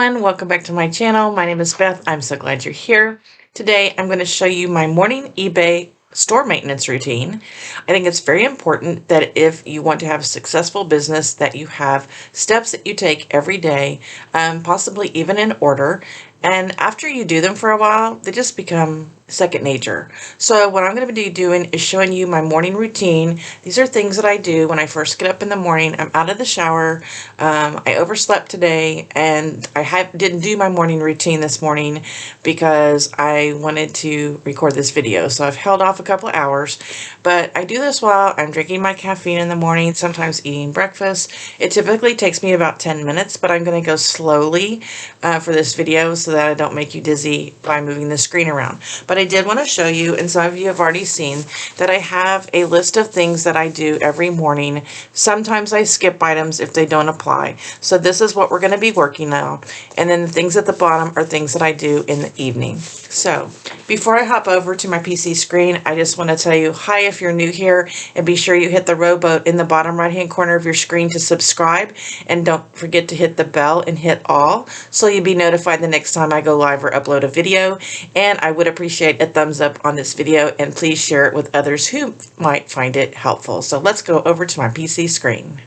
everyone, welcome back to my channel. My name is Beth. I'm so glad you're here. Today I'm going to show you my morning eBay store maintenance routine. I think it's very important that if you want to have a successful business that you have steps that you take every day, possibly even in order. And after you do them for a while, they just become second nature. So what I'm going to be doing is showing you my morning routine. These are things that I do when I first get up in the morning. I'm out of the shower. I overslept today and I didn't do my morning routine this morning because I wanted to record this video. So I've held off a couple of hours, but I do this while I'm drinking my caffeine in the morning, sometimes eating breakfast. It typically takes me about 10 minutes, but I'm going to go slowly for this video so that I don't make you dizzy by moving the screen around. But I did want to show you, and some of you have already seen, that I have a list of things that I do every morning. Sometimes I skip items if they don't apply. So this is what we're going to be working on. And then the things at the bottom are things that I do in the evening. So before I hop over to my PC screen, I just want to tell you hi if you're new here, and be sure you hit the Rowboat in the bottom right hand corner of your screen to subscribe, and don't forget to hit the bell and hit all so you'll be notified the next time I go live or upload a video. And I would appreciate a thumbs up on this video, and please share it with others who might find it helpful. So let's go over to my PC screen.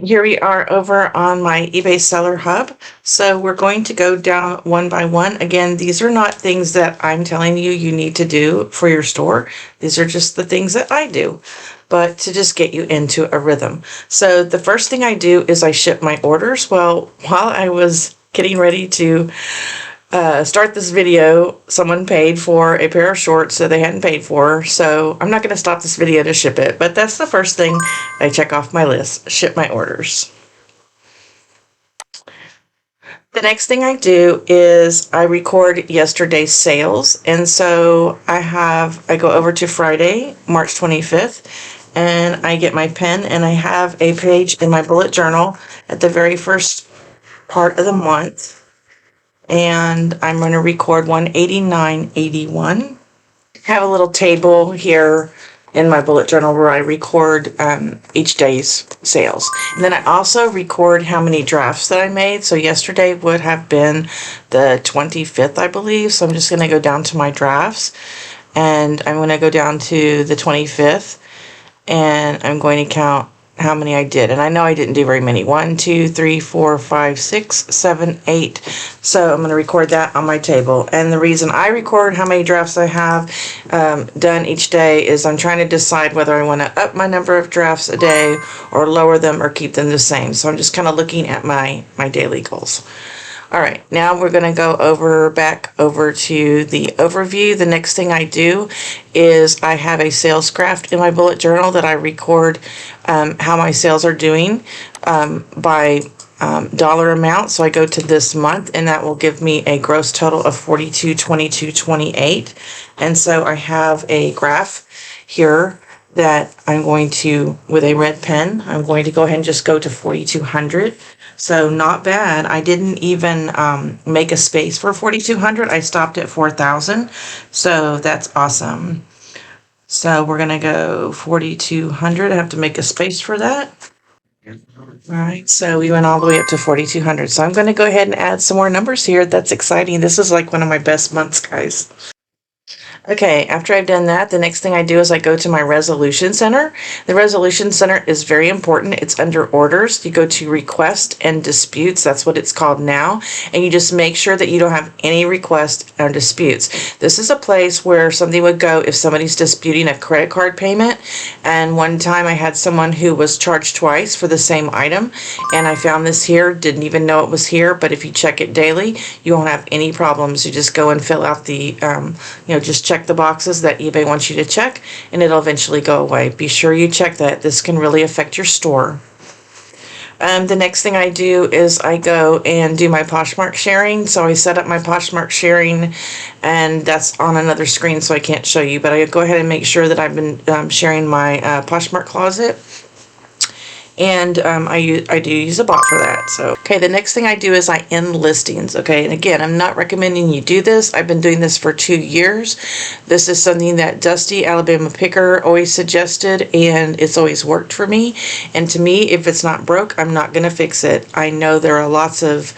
Here we are over on my eBay Seller Hub. So we're going to go down one by one. Again, these are not things that I'm telling you you need to do for your store. These are just the things that I do, but to just get you into a rhythm. So the first thing I do is I ship my orders. Well, while I was getting ready to start this video, someone paid for a pair of shorts that they hadn't paid for, so I'm not going to stop this video to ship it, but that's the first thing I check off my list: ship my orders. The next thing I do is I record yesterday's sales, and so I go over to Friday, March 25th, and I get my pen, and I have a page in my bullet journal at the very first part of the month, and I'm going to record 189.81. Have a little table here in my bullet journal where I record each day's sales. And then I also record how many drafts that I made. So yesterday would have been the 25th, I believe. So I'm just going to go down to my drafts, and I'm going to go down to the 25th, and I'm going to count how many I did. And I know I didn't do very many. 1, 2, 3, 4, 5, 6, 7, 8. So I'm going to record that on my table. And the reason I record how many drafts I have done each day is I'm trying to decide whether I want to up my number of drafts a day or lower them or keep them the same. So I'm just kind of looking at my daily goals. All right, now we're going to go back over to the overview. The next thing I do is I have a sales graph in my bullet journal that I record how my sales are doing by dollar amount. So I go to this month, and that will give me a gross total of $42.22.28. And so I have a graph here that I'm going to, with a red pen, I'm going to go ahead and just go to 4,200. So not bad. I didn't even make a space for 4,200. I stopped at 4,000. So that's awesome. So we're going to go 4,200. I have to make a space for that. All right, so we went all the way up to 4,200. So I'm going to go ahead and add some more numbers here. That's exciting. This is like one of my best months, guys. Okay, after I've done that, the next thing I do is I go to my resolution center. The resolution center is very important. It's under orders. You go to request and disputes. That's what it's called now. And you just make sure that you don't have any requests or disputes. This is a place where something would go if somebody's disputing a credit card payment. And one time I had someone who was charged twice for the same item. And I found this here, didn't even know it was here. But if you check it daily, you won't have any problems. You just go and fill out the, just check the boxes that eBay wants you to check, and it'll eventually go away. Be sure you check that. This can really affect your store. The next thing I do is I go and do my Poshmark sharing. So I set up my Poshmark sharing, and that's on another screen, so I can't show you, but I go ahead and make sure that I've been sharing my Poshmark Closet. And I do use a bot for that. So, okay, the next thing I do is I end listings, okay? And again, I'm not recommending you do this. I've been doing this for 2 years. This is something that Dusty, Alabama Picker, always suggested, and it's always worked for me. And to me, if it's not broke, I'm not going to fix it. I know there are lots of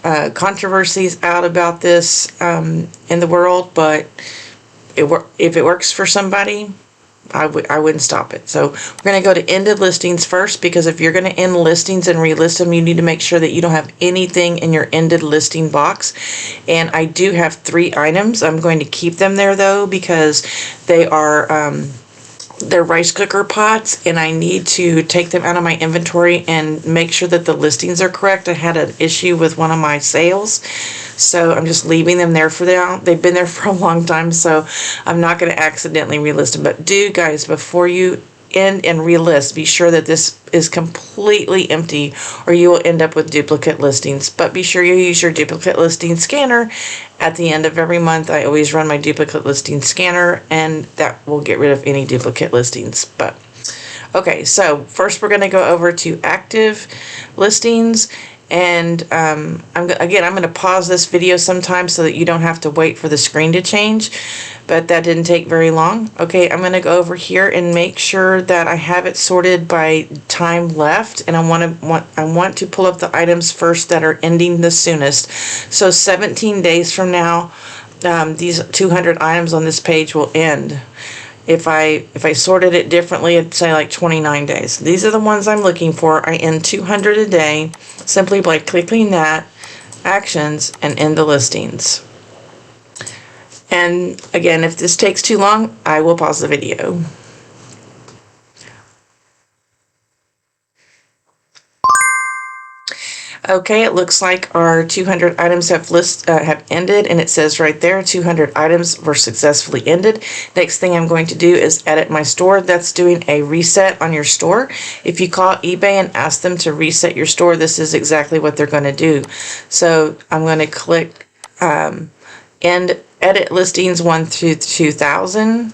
controversies out about this in the world, but if it works for somebody, I wouldn't stop it. So we're going to go to ended listings first, because if you're going to end listings and relist them, you need to make sure that you don't have anything in your ended listing box. And I do have 3 items. I'm going to keep them there though, because they are they're rice cooker pots, and I need to take them out of my inventory and make sure that the listings are correct. I had an issue with one of my sales, so I'm just leaving them there for now. They've been there for a long time, so I'm not going to accidentally relist them. But guys, before you end and relist, be sure that this is completely empty, or you will end up with duplicate listings. But be sure you use your duplicate listing scanner. At the end of every month, I always run my duplicate listing scanner, and that will get rid of any duplicate listings. But okay, so first we're going to go over to active listings. And I'm going to pause this video sometime so that you don't have to wait for the screen to change, but that didn't take very long. Okay, I'm going to go over here and make sure that I have it sorted by time left, and I want to pull up the items first that are ending the soonest. So 17 days from now, these 200 items on this page will end. If I sorted it differently, it'd say like 29 days. These are the ones I'm looking for. I end 200 a day simply by clicking that, actions, and end the listings. And again, if this takes too long, I will pause the video. Okay, it looks like our 200 items have ended, and it says right there 200 items were successfully ended. Next thing I'm going to do is edit my store. That's doing a reset on your store. If you call eBay and ask them to reset your store, this is exactly what they're going to do. So I'm going to click end edit listings 1 through 2000. I'm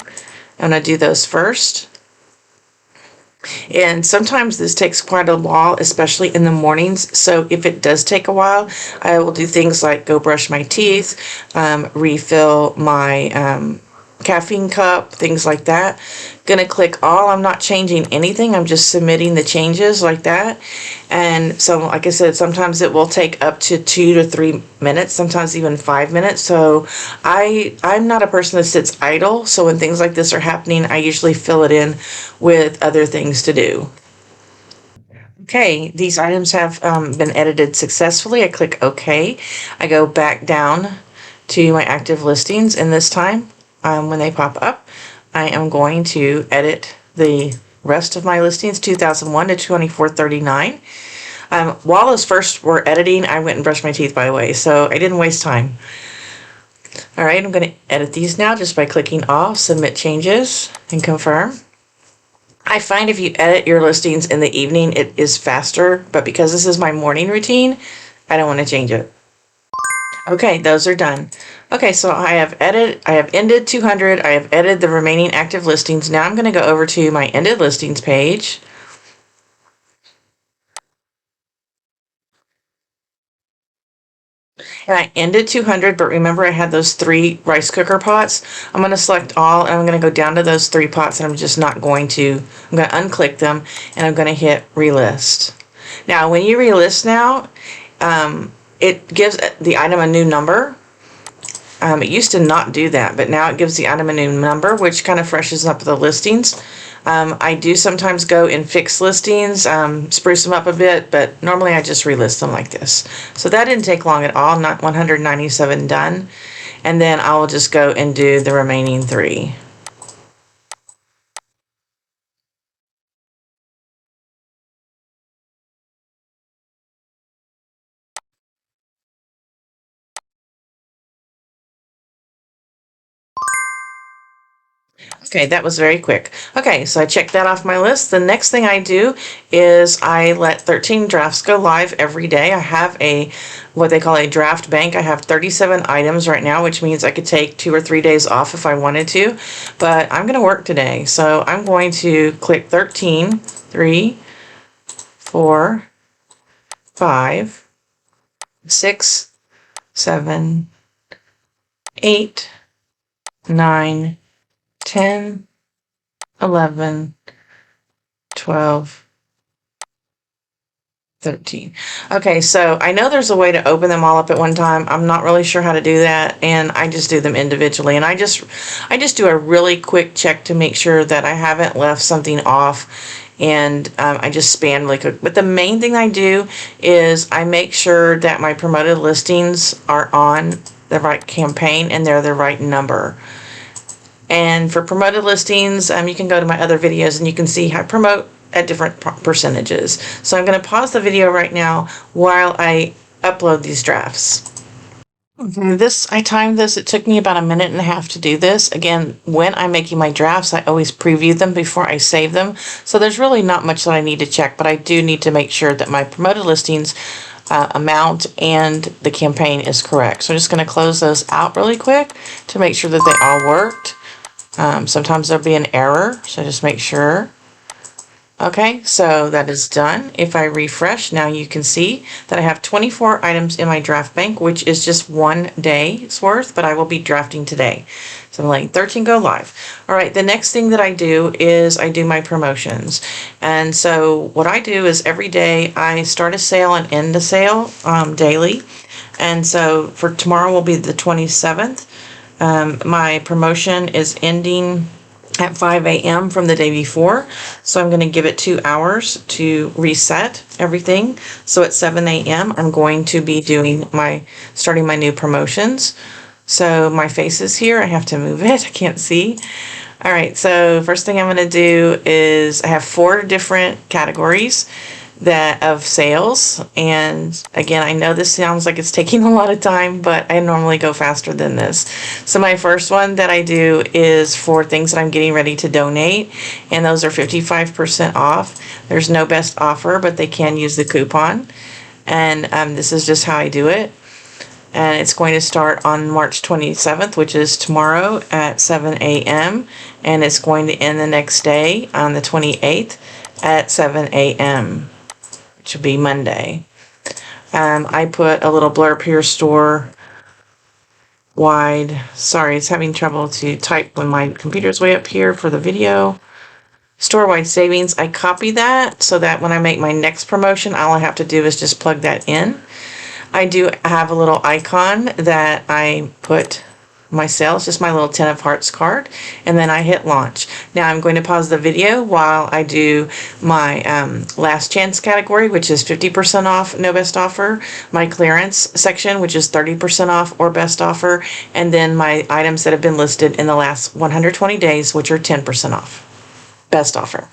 going to do those first. And sometimes this takes quite a while, especially in the mornings. So if it does take a while, I will do things like go brush my teeth, refill my caffeine cup, things like that. Gonna click all. I'm not changing anything. I'm just submitting the changes like that. And so, like I said, sometimes it will take up to 2 to 3 minutes, sometimes even 5 minutes. So I'm not a person that sits idle. So when things like this are happening, I usually fill it in with other things to do. Okay, these items have been edited successfully. I click OK. I go back down to my active listings, and this time, when they pop up, I am going to edit the rest of my listings, 2001 to 2439. While those first were editing, I went and brushed my teeth, by the way, so I didn't waste time. All right, I'm going to edit these now just by clicking off, submit changes, and confirm. I find if you edit your listings in the evening, it is faster, but because this is my morning routine, I don't want to change it. Okay, those are done. Okay, so I have ended 200, I have edited the remaining active listings. Now I'm going to go over to my ended listings page. And I ended 200, but remember I had those 3 rice cooker pots. I'm going to select all, and I'm going to go down to those 3 pots, and I'm just not going to, I'm going to unclick them, and I'm going to hit relist. Now, when you relist now, it gives the item a new number. It used to not do that, but now it gives the item a new number, which kind of freshens up the listings. I do sometimes go and fix listings, spruce them up a bit, but normally I just relist them like this. So that didn't take long at all, not 197 done. And then I will just go and do the remaining 3. Okay, that was very quick. Okay, so I checked that off my list. The next thing I do is I let 13 drafts go live every day. I have what they call a draft bank. I have 37 items right now, which means I could take 2 or 3 days off if I wanted to, but I'm going to work today. So I'm going to click 13, 3, 4, 5, 6, 7, 8, 9, 10, 11, 12, 13. Okay, so I know there's a way to open them all up at one time. I'm not really sure how to do that, and I just do them individually. And I just do a really quick check to make sure that I haven't left something off. And I just span really quick. But the main thing I do is I make sure that my promoted listings are on the right campaign and they're the right number. And for promoted listings, you can go to my other videos and you can see how I promote at different percentages. So I'm going to pause the video right now while I upload these drafts. I timed this. It took me about 1.5 minutes to do this. Again, when I'm making my drafts, I always preview them before I save them. So there's really not much that I need to check, but I do need to make sure that my promoted listings amount and the campaign is correct. So I'm just going to close those out really quick to make sure that they all worked. Sometimes there'll be an error, so just make sure. Okay, so that is done. If I refresh, now you can see that I have 24 items in my draft bank, which is just 1 day's worth, but I will be drafting today. So I'm letting 13 go live. All right, the next thing that I do is I do my promotions. And so what I do is every day I start a sale and end a sale daily. And so for tomorrow will be the 27th. My promotion is ending at 5 a.m. from the day before. So I'm going to give it 2 hours to reset everything. So at 7 a.m. I'm going to be starting my new promotions. So my face is here. I have to move it. I can't see. All right. So first thing I'm going to do is I have 4 different categories of sales. And again, I know this sounds like it's taking a lot of time, but I normally go faster than this. So my first one that I do is for things that I'm getting ready to donate, and those are 55% off. There's no best offer, but they can use the coupon. And this is just how I do it. And it's going to start on March 27th, which is tomorrow at 7 a.m. And it's going to end the next day on the 28th at 7 a.m. Should be Monday. I put a little blurb here, store wide. Sorry, it's having trouble to type when my computer's way up here for the video. Store wide savings. I copy that so that when I make my next promotion, all I have to do is just plug that in. I do have a little icon that I put my sales, just my little 10 of hearts card, and then I hit launch. Now I'm going to pause the video while I do my last chance category, which is 50% off, no best offer, my clearance section, which is 30% off or best offer, and then my items that have been listed in the last 120 days, which are 10% off, best offer.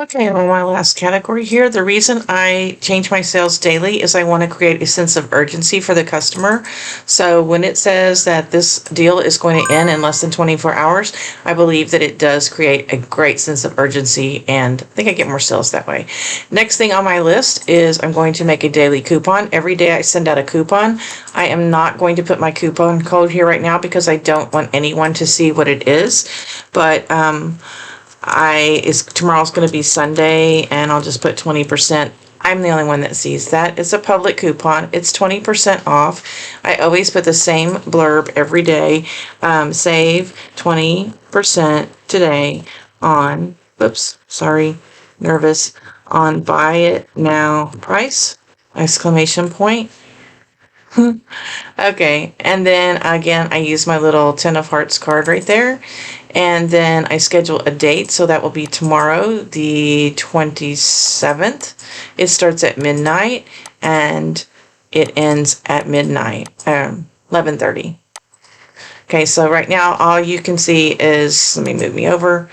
Okay, on my last category here, the reason I change my sales daily is I want to create a sense of urgency for the customer. So when it says that this deal is going to end in less than 24 hours, I believe that it does create a great sense of urgency, and I think I get more sales that way. Next thing on my list is I'm going to make a daily coupon. Every day I send out a coupon. I am not going to put my coupon code here right now because I don't want anyone to see what it is, but tomorrow's going to be Sunday, and I'll just put 20%. I'm the only one that sees that. It's a public coupon. It's 20% off. I always put the same blurb every day. Save 20% today on, on buy it now price, exclamation point. Okay, and then again, I use my little 10 of hearts card right there, and then I schedule a date, so that will be tomorrow, the 27th. It starts at midnight, and it ends at midnight, 11:30. Okay, so right now, all you can see is, let me move me over,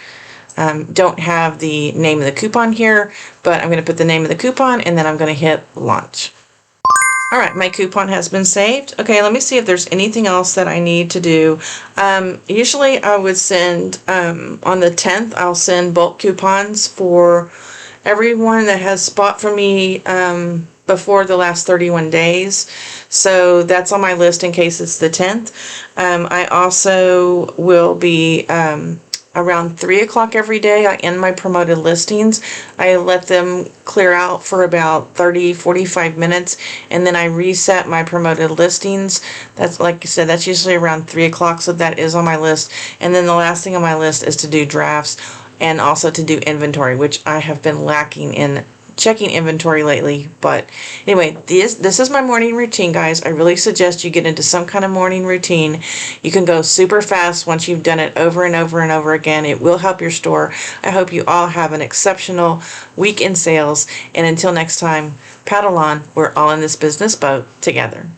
don't have the name of the coupon here, but I'm going to put the name of the coupon, and then I'm going to hit launch. All right, my coupon has been saved. Okay, let me see if there's anything else that I need to do. Usually I would send, on the 10th, I'll send bulk coupons for everyone that has bought from me before the last 31 days. So that's on my list in case it's the 10th. I also will be around 3 o'clock every day. I end my promoted listings. I let them clear out for about 30-45 minutes, and then I reset my promoted listings. That's, like I said, that's usually around 3 o'clock, so that is on my list. And then the last thing on my list is to do drafts and also to do inventory, which I have been lacking in checking inventory lately. But anyway, this is my morning routine, guys. I really suggest you get into some kind of morning routine. You can go super fast once you've done it over and over and over again. It will help your store. I hope you all have an exceptional week in sales. And until next time, paddle on. We're all in this business boat together.